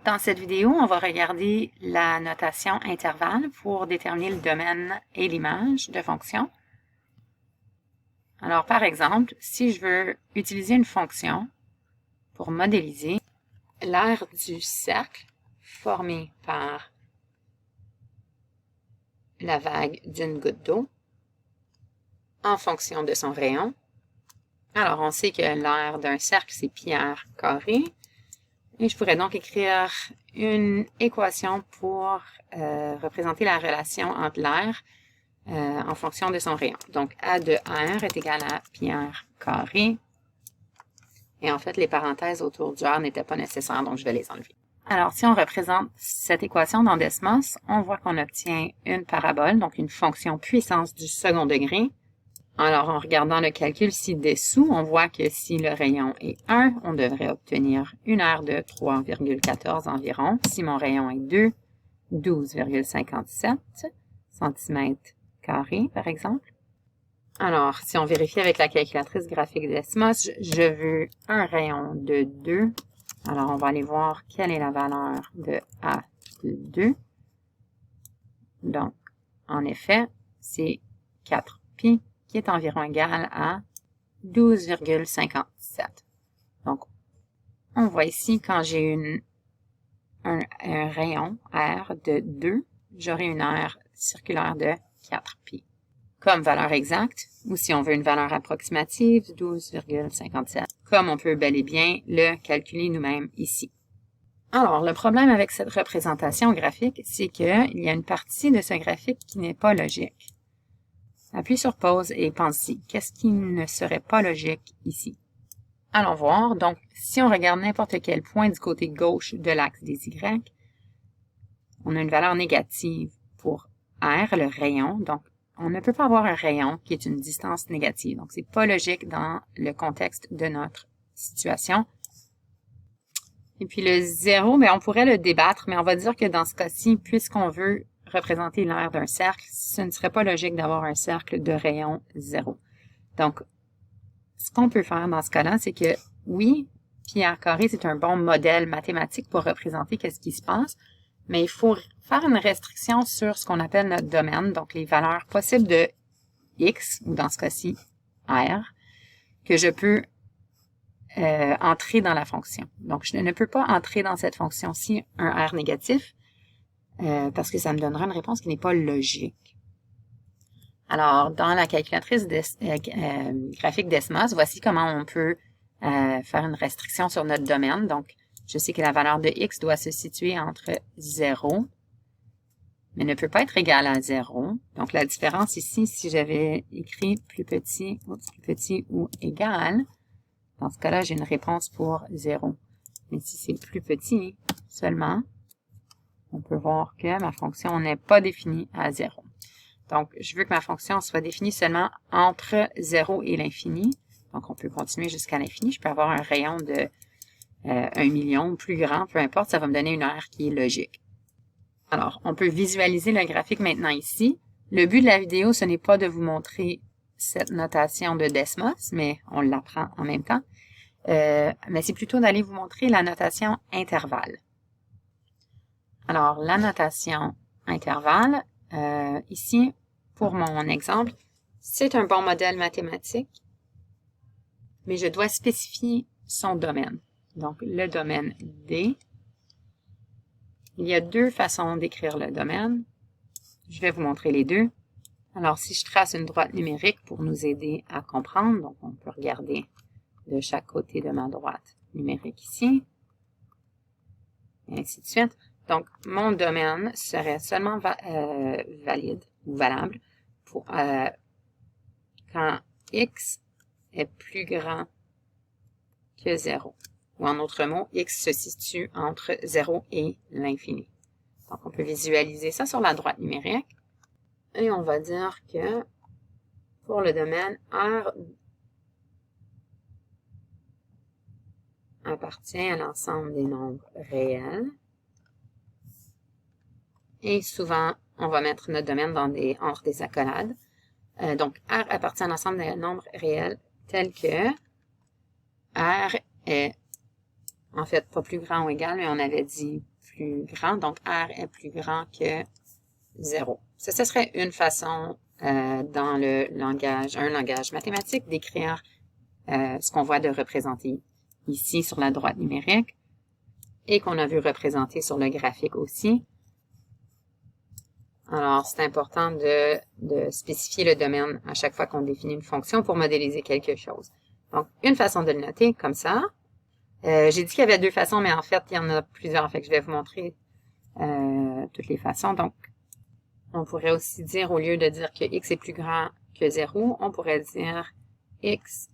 Dans cette vidéo, on va regarder la notation intervalle pour déterminer le domaine et l'image de fonction. Alors, par exemple, si je veux utiliser une fonction pour modéliser l'aire du cercle formé par la vague d'une goutte d'eau en fonction de son rayon. Alors, on sait que l'aire d'un cercle, c'est pi r carré. Et je pourrais donc écrire une équation pour représenter la relation entre l'aire en fonction de son rayon. Donc, A de R est égal à pi r carré. Et en fait, les parenthèses autour du R n'étaient pas nécessaires, donc je vais les enlever. Alors, si on représente cette équation dans Desmos, on voit qu'on obtient une parabole, donc une fonction puissance du second degré. Alors, en regardant le calcul ci-dessous, on voit que si le rayon est 1, on devrait obtenir une aire de 3,14 environ. Si mon rayon est 2, 12,57 cm², par exemple. Alors, si on vérifie avec la calculatrice graphique Desmos, je veux un rayon de 2. Alors, on va aller voir quelle est la valeur de A de 2. Donc, en effet, c'est 4pi, qui est environ égal à 12,57. Donc, on voit ici, quand j'ai un rayon R de 2, j'aurai une aire circulaire de 4pi. Comme valeur exacte, ou si on veut une valeur approximative, 12,57. Comme on peut bel et bien le calculer nous-mêmes ici. Alors, le problème avec cette représentation graphique, c'est qu'il y a une partie de ce graphique qui n'est pas logique. Appuie sur pause et pense-y. Qu'est-ce qui ne serait pas logique ici? Allons voir. Donc, si on regarde n'importe quel point du côté gauche de l'axe des Y, on a une valeur négative pour R, le rayon. Donc, on ne peut pas avoir un rayon qui est une distance négative. Donc, c'est pas logique dans le contexte de notre situation. Et puis, le 0, mais on pourrait le débattre, mais on va dire que dans ce cas-ci, puisqu'on veut représenter l'aire d'un cercle, ce ne serait pas logique d'avoir un cercle de rayon 0. Donc, ce qu'on peut faire dans ce cas-là, c'est que, oui, pi r carré, c'est un bon modèle mathématique pour représenter qu'est-ce qui se passe, mais il faut faire une restriction sur ce qu'on appelle notre domaine, donc les valeurs possibles de x, ou dans ce cas-ci, r, que je peux entrer dans la fonction. Donc, je ne peux pas entrer dans cette fonction-ci un r négatif, parce que ça me donnera une réponse qui n'est pas logique. Alors, dans la calculatrice graphique Desmos, voici comment on peut faire une restriction sur notre domaine. Donc, je sais que la valeur de x doit se situer entre 0, mais ne peut pas être égale à 0. Donc, la différence ici, si j'avais écrit plus petit ou égal, dans ce cas-là, j'ai une réponse pour 0. Mais si c'est plus petit seulement, on peut voir que ma fonction n'est pas définie à 0. Donc, je veux que ma fonction soit définie seulement entre 0 et l'infini. Donc, on peut continuer jusqu'à l'infini. Je peux avoir un rayon de 1 million ou plus grand, peu importe, ça va me donner une aire qui est logique. Alors, on peut visualiser le graphique maintenant ici. Le but de la vidéo, ce n'est pas de vous montrer cette notation de Desmos, mais on l'apprend en même temps. Mais c'est plutôt d'aller vous montrer la notation intervalle. Alors, la notation intervalle, ici, pour mon exemple, c'est un bon modèle mathématique, mais je dois spécifier son domaine. Donc, le domaine D. Il y a deux façons d'écrire le domaine. Je vais vous montrer les deux. Alors, si je trace une droite numérique pour nous aider à comprendre, donc on peut regarder de chaque côté de ma droite numérique ici, et ainsi de suite. Donc, mon domaine serait seulement valide ou valable pour, quand x est plus grand que 0. Ou en d'autres mots, x se situe entre 0 et l'infini. Donc, on peut visualiser ça sur la droite numérique. Et on va dire que pour le domaine R appartient à l'ensemble des nombres réels. Et souvent, on va mettre notre domaine entre des accolades. Donc, R appartient à l'ensemble des nombres réels tels que R est En fait, pas plus grand ou égal, mais on avait dit plus grand. Donc, R est plus grand que 0. Ça, ce serait une façon dans un langage mathématique d'écrire ce qu'on voit de représenter ici sur la droite numérique et qu'on a vu représenter sur le graphique aussi. Alors, c'est important de spécifier le domaine à chaque fois qu'on définit une fonction pour modéliser quelque chose. Donc, une façon de le noter comme ça. J'ai dit qu'il y avait deux façons, mais en fait, il y en a plusieurs. Fait que je vais vous montrer toutes les façons. Donc, on pourrait aussi dire, au lieu de dire que x est plus grand que 0, on pourrait dire x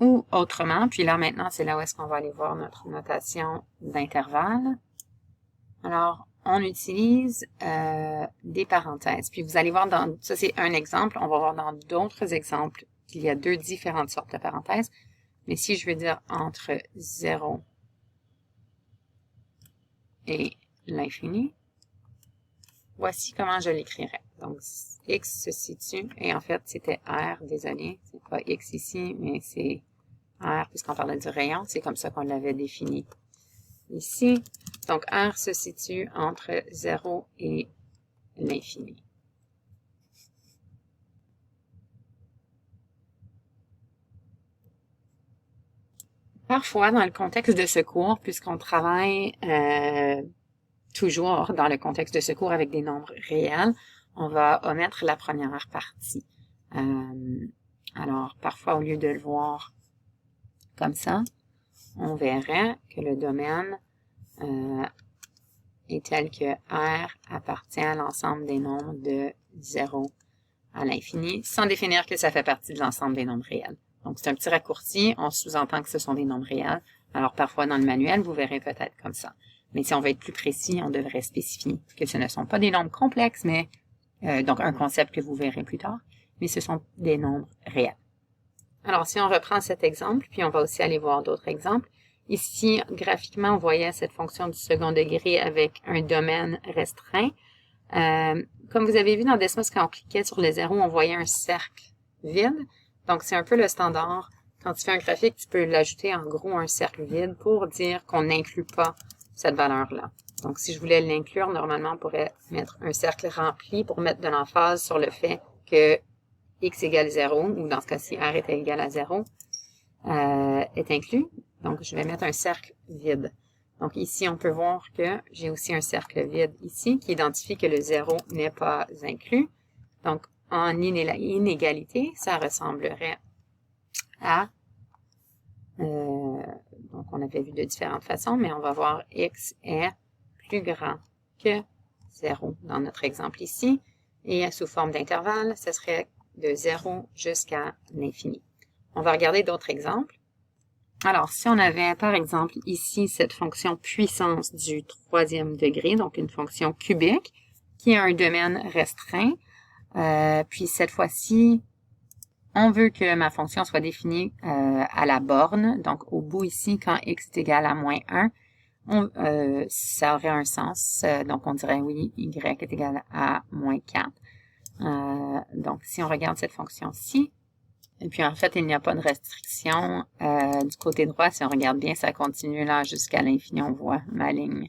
ou autrement. Puis là, maintenant, c'est là où est-ce qu'on va aller voir notre notation d'intervalle. Alors, on utilise des parenthèses. Puis vous allez voir, ça c'est un exemple. On va voir dans d'autres exemples qu'il y a deux différentes sortes de parenthèses. Mais si je veux dire entre 0 et l'infini, voici comment je l'écrirais. Donc, x se situe, et en fait, c'était R, désolé, c'est pas x ici, mais c'est R, puisqu'on parlait du rayon, c'est comme ça qu'on l'avait défini ici. Donc, R se situe entre 0 et l'infini. Parfois, dans le contexte de ce cours, puisqu'on travaille toujours dans le contexte de ce cours avec des nombres réels, on va omettre la première partie. Alors, parfois, au lieu de le voir comme ça, on verrait que le domaine est tel que R appartient à l'ensemble des nombres de 0 à l'infini, sans définir que ça fait partie de l'ensemble des nombres réels. Donc, c'est un petit raccourci, on sous-entend que ce sont des nombres réels. Alors, parfois, dans le manuel, vous verrez peut-être comme ça. Mais si on veut être plus précis, on devrait spécifier que ce ne sont pas des nombres complexes, mais donc un concept que vous verrez plus tard, mais ce sont des nombres réels. Alors, si on reprend cet exemple, puis on va aussi aller voir d'autres exemples. Ici, graphiquement, on voyait cette fonction du second degré avec un domaine restreint. Comme vous avez vu dans Desmos, quand on cliquait sur le 0, on voyait un cercle vide. Donc, c'est un peu le standard. Quand tu fais un graphique, tu peux l'ajouter en gros un cercle vide pour dire qu'on n'inclut pas cette valeur-là. Donc, si je voulais l'inclure, normalement, on pourrait mettre un cercle rempli pour mettre de l'emphase sur le fait que x égale 0, ou dans ce cas-ci, r est égal à 0, est inclus. Donc, je vais mettre un cercle vide. Donc, ici, on peut voir que j'ai aussi un cercle vide ici qui identifie que le 0 n'est pas inclus. Donc, en inégalité, ça ressemblerait à... donc, on avait vu de différentes façons, mais on va voir x est plus grand que 0 dans notre exemple ici. Et sous forme d'intervalle, ce serait de 0 jusqu'à l'infini. On va regarder d'autres exemples. Alors, si on avait, par exemple, ici, cette fonction puissance du troisième degré, donc une fonction cubique, qui a un domaine restreint, puis cette fois-ci, on veut que ma fonction soit définie à la borne, donc au bout ici, quand x est égal à moins 1, ça aurait un sens, donc on dirait oui, y est égal à moins 4. Donc, si on regarde cette fonction-ci, et puis en fait, il n'y a pas de restriction du côté droit. Si on regarde bien, ça continue là jusqu'à l'infini. On voit ma ligne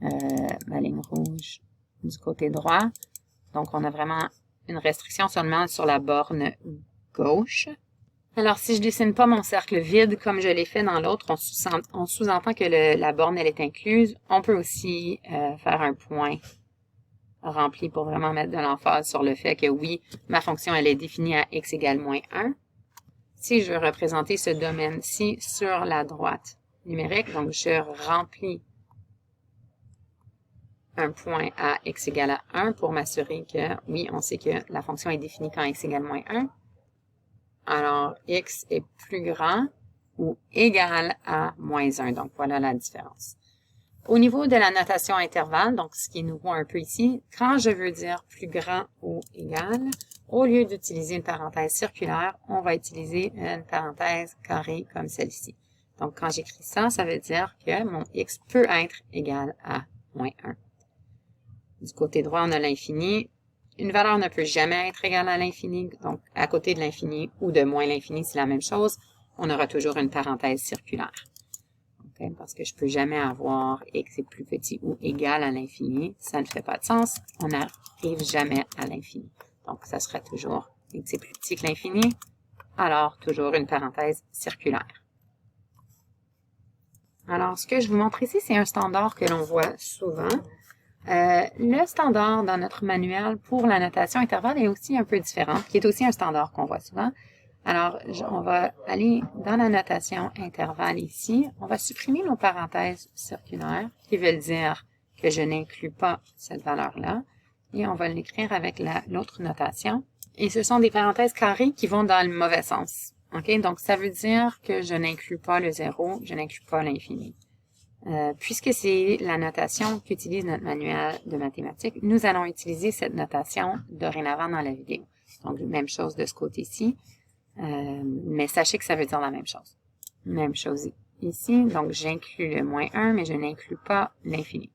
rouge du côté droit. Donc, on a vraiment une restriction seulement sur la borne gauche. Alors, si je dessine pas mon cercle vide comme je l'ai fait dans l'autre, on sous-entend que la borne, elle est incluse. On peut aussi faire un point rempli pour vraiment mettre de l'emphase sur le fait que oui, ma fonction, elle est définie à x égale moins 1. Si je veux représenter ce domaine-ci sur la droite numérique, donc je remplis un point à x égale à 1 pour m'assurer que, oui, on sait que la fonction est définie quand x égale moins 1. Alors, x est plus grand ou égal à moins 1. Donc, voilà la différence. Au niveau de la notation intervalle, donc ce qui est nouveau un peu ici, quand je veux dire plus grand ou égal, au lieu d'utiliser une parenthèse circulaire, on va utiliser une parenthèse carrée comme celle-ci. Donc, quand j'écris ça, ça veut dire que mon x peut être égal à moins 1. Du côté droit, on a l'infini. une valeur ne peut jamais être égale à l'infini, donc à côté de l'infini ou de moins l'infini, c'est la même chose. On aura toujours une parenthèse circulaire. Okay? Parce que je peux jamais avoir x est plus petit ou égal à l'infini. Ça ne fait pas de sens. On n'arrive jamais à l'infini. Donc, ça sera toujours x est plus petit que l'infini. Alors, toujours une parenthèse circulaire. Alors, ce que je vous montre ici, c'est un standard que l'on voit souvent. Le standard dans notre manuel pour la notation intervalle est aussi un peu différent, qui est aussi un standard qu'on voit souvent. Alors, on va aller dans la notation intervalle ici. On va supprimer nos parenthèses circulaires, qui veulent dire que je n'inclus pas cette valeur-là. Et on va l'écrire avec l'autre notation. Et ce sont des parenthèses carrées qui vont dans le mauvais sens. OK? Donc, ça veut dire que je n'inclus pas le 0, je n'inclus pas l'infini. Puisque c'est la notation qu'utilise notre manuel de mathématiques, nous allons utiliser cette notation dorénavant dans la vidéo. Donc, même chose de ce côté-ci. Mais sachez que ça veut dire la même chose. Même chose ici. Donc, j'inclus le moins 1, mais je n'inclus pas l'infini.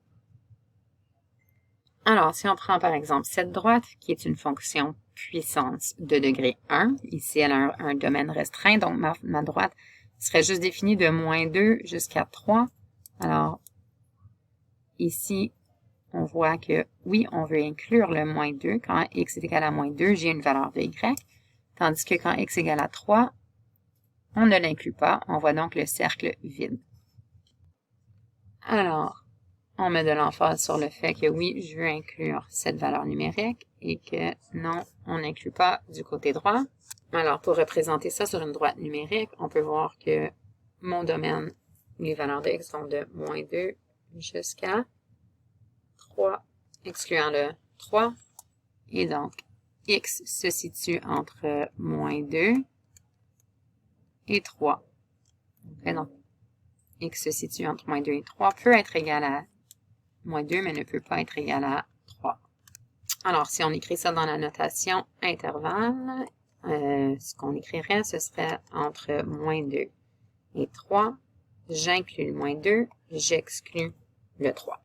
Alors, si on prend par exemple cette droite, qui est une fonction puissance de degré 1, ici elle a un domaine restreint, donc ma droite serait juste définie de moins 2 jusqu'à 3. Alors, ici, on voit que oui, on veut inclure le moins 2. Quand x est égal à moins 2, j'ai une valeur de y. Tandis que quand x est égal à 3, on ne l'inclut pas. On voit donc le cercle vide. Alors, on met de l'emphase sur le fait que oui, je veux inclure cette valeur numérique et que non, on n'inclut pas du côté droit. Alors, pour représenter ça sur une droite numérique, on peut voir que mon domaine, les valeurs de x sont de moins 2 jusqu'à 3, excluant le 3. Et donc, x se situe entre moins 2 et 3. Okay, donc, x se situe entre moins 2 et 3 peut être égal à moins 2, mais ne peut pas être égal à 3. Alors, si on écrit ça dans la notation intervalle, ce qu'on écrirait, ce serait entre moins 2 et 3. J'inclus le moins 2, j'exclus le 3.